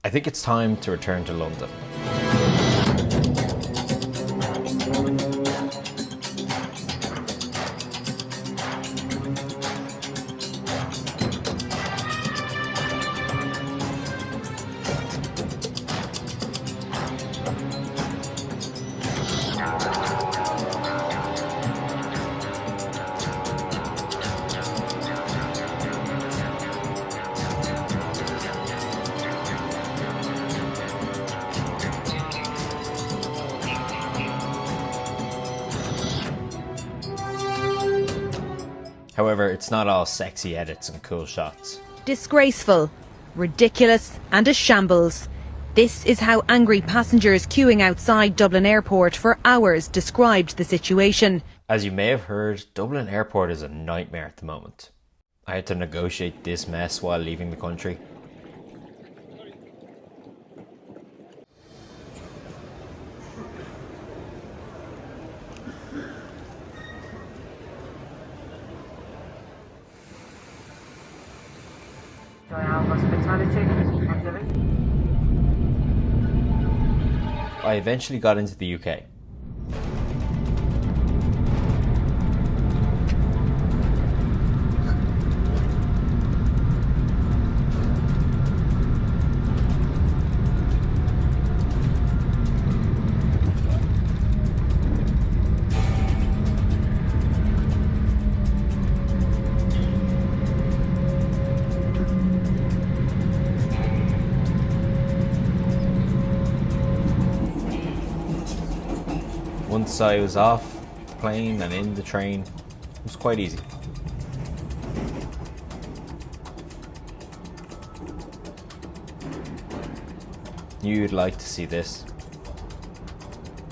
I think it's time to return to London. However, it's not all sexy edits and cool shots. Disgraceful, ridiculous and a shambles. This is how angry passengers queuing outside Dublin Airport for hours described the situation. As you may have heard, Dublin Airport is a nightmare at the moment. I had to negotiate this mess while leaving the country. I eventually got into the UK. Once I was off the plane and in the train, it was quite easy. You'd like to see this.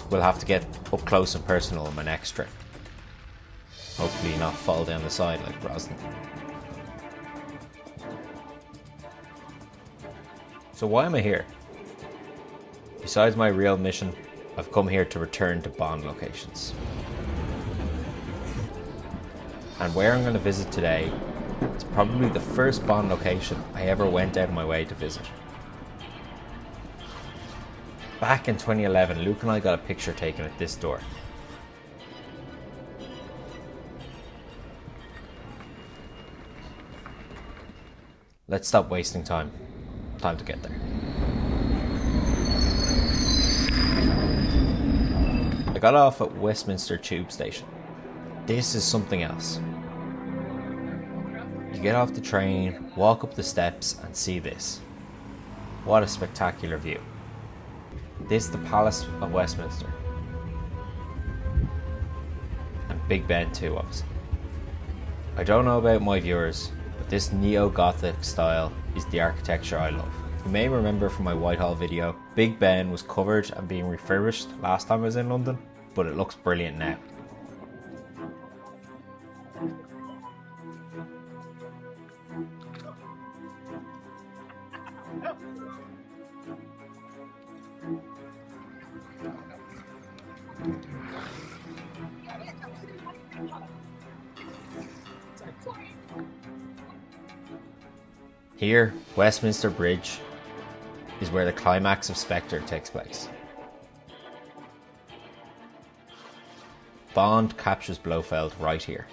We'll have to get up close and personal on my next trip. Hopefully not fall down the side like Brosnan. So why am I here? Besides my real mission, I've come here to return to Bond locations. And where I'm going to visit today is probably the first Bond location I ever went out of my way to visit. Back in 2011, Luke and I got a picture taken at this door. Let's stop wasting time. Time to get there. I got off at Westminster Tube Station. This is something else. You get off the train, walk up the steps and see this. What a spectacular view. This is the Palace of Westminster. And Big Ben too, obviously. I don't know about my viewers, but this neo-Gothic style is the architecture I love. You may remember from my Whitehall video, Big Ben was covered and being refurbished last time I was in London, but it looks brilliant now. Here, Westminster Bridge is where the climax of Spectre takes place. Bond captures Blofeld right here.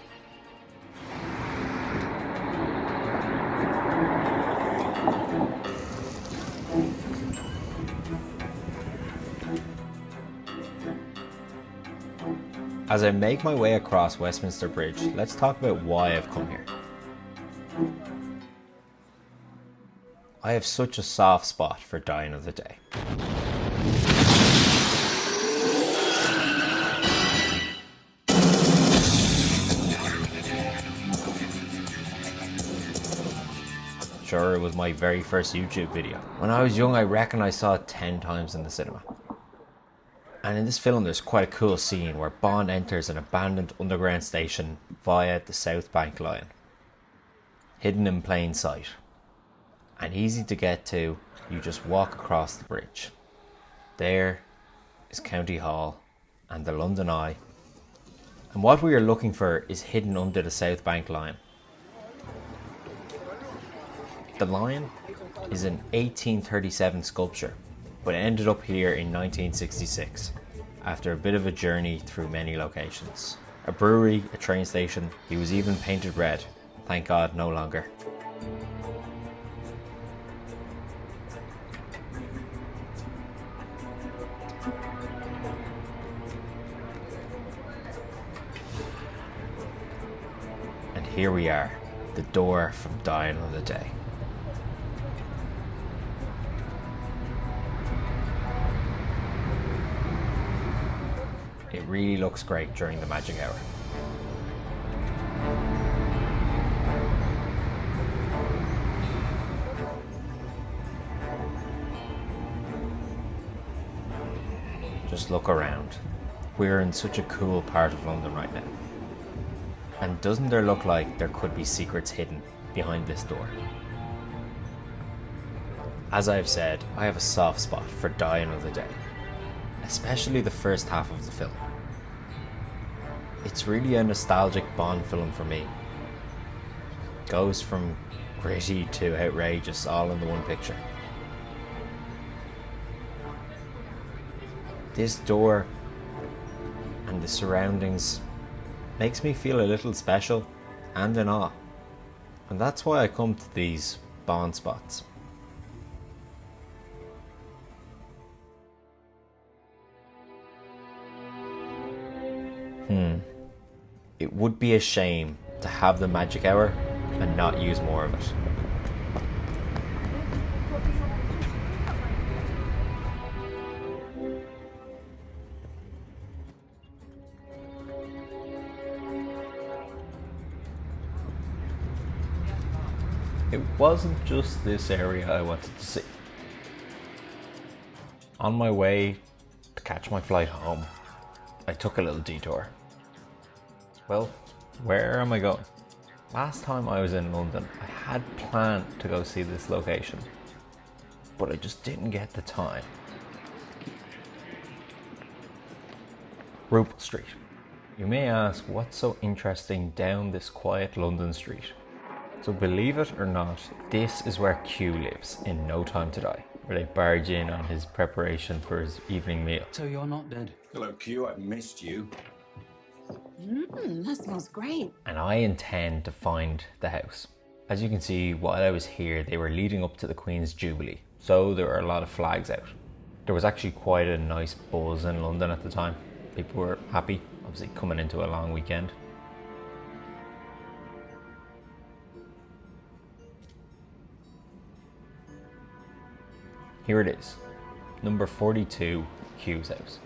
As I make my way across Westminster Bridge, let's talk about why I've come here. I have such a soft spot for Dying of the Day. Sure, it was my very first YouTube video. When I was young, I reckon I saw it 10 times in the cinema. And in this film, there's quite a cool scene where Bond enters an abandoned underground station via the South Bank line. Hidden in plain sight. And easy to get to, you just walk across the bridge. There is County Hall and the London Eye. And what we are looking for is hidden under the South Bank line. The lion is an 1837 sculpture, but it ended up here in 1966 after a bit of a journey through many locations. A brewery, a train station, he was even painted red. Thank God, no longer. And here we are, the door from Die Another Day. It really looks great during the magic hour. Just look around. We're in such a cool part of London right now. And doesn't there look like there could be secrets hidden behind this door? As I've said, I have a soft spot for Die Another Day, especially the first half of the film. It's really a nostalgic Bond film for me. Goes from gritty to outrageous all in the one picture. This door and the surroundings makes me feel a little special and in awe. And that's why I come to these Bond spots. It would be a shame to have the magic hour and not use more of it. It wasn't just this area I wanted to see. On my way to catch my flight home, I took a little detour. Well, where am I going? Last time I was in London, I had planned to go see this location, but I just didn't get the time. Roupell Street. You may ask, what's so interesting down this quiet London street? So believe it or not, this is where Q lives in No Time to Die, where they barge in on his preparation for his evening meal. So you're not dead? Hello, Q. I've missed you. That smells great. And I intend to find the house. As you can see, while I was here, they were leading up to the Queen's Jubilee, so there were a lot of flags out. There was actually quite a nice buzz in London at the time. People were happy, obviously coming into a long weekend. Here it is, number 42, Q's house.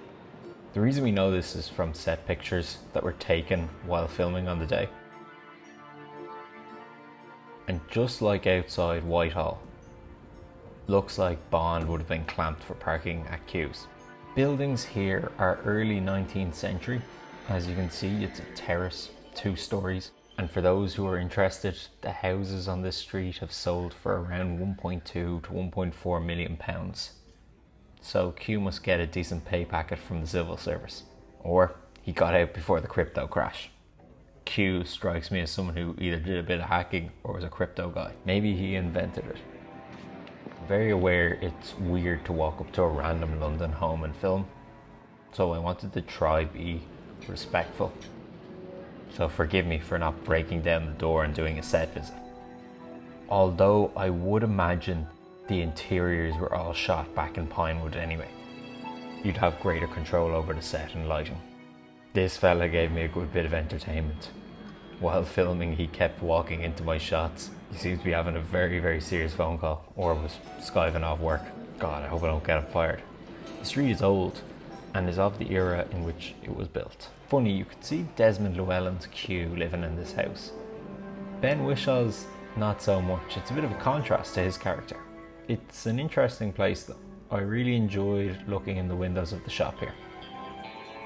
The reason we know this is from set pictures that were taken while filming on the day. And just like outside Whitehall, looks like Bond would have been clamped for parking at Q's. Buildings here are early 19th century. As you can see, it's a terrace, 2 stories. And for those who are interested, the houses on this street have sold for around 1.2 to 1.4 million pounds. So Q must get a decent pay packet from the civil service. Or he got out before the crypto crash. Q strikes me as someone who either did a bit of hacking or was a crypto guy. Maybe he invented it. I'm very aware it's weird to walk up to a random London home and film, so I wanted to try be respectful. So forgive me for not breaking down the door and doing a set visit. Although I would imagine the interiors were all shot back in Pinewood anyway. You'd have greater control over the set and lighting. This fella gave me a good bit of entertainment. While filming, he kept walking into my shots. He seems to be having a very, very serious phone call, or was skiving off work. God, I hope I don't get him fired. The street is old and is of the era in which it was built. Funny, you could see Desmond Llewellyn's Q living in this house. Ben Wishaw's not so much. It's a bit of a contrast to his character. It's an interesting place though. I really enjoyed looking in the windows of the shop here.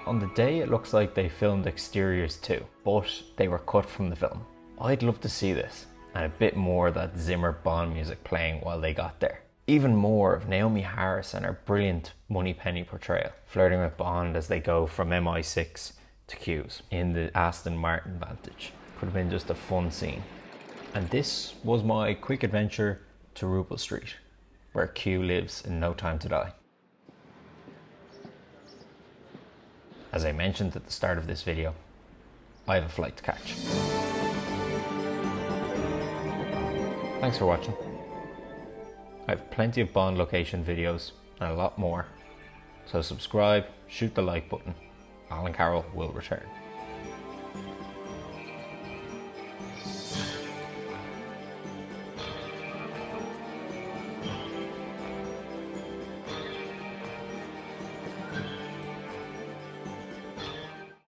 On the day it looks like they filmed exteriors too, but they were cut from the film. I'd love to see this, and a bit more of that Zimmer Bond music playing while they got there. Even more of Naomi Harris and her brilliant Moneypenny portrayal, flirting with Bond as they go from MI6 to Q's in the Aston Martin Vantage. Could have been just a fun scene. And this was my quick adventure to Roupell Street, where Q lives in No Time to Die. As I mentioned at the start of this video, I have a flight to catch. Thanks for watching. I have plenty of Bond location videos and a lot more, so subscribe, shoot the like button. Alan Carroll will return.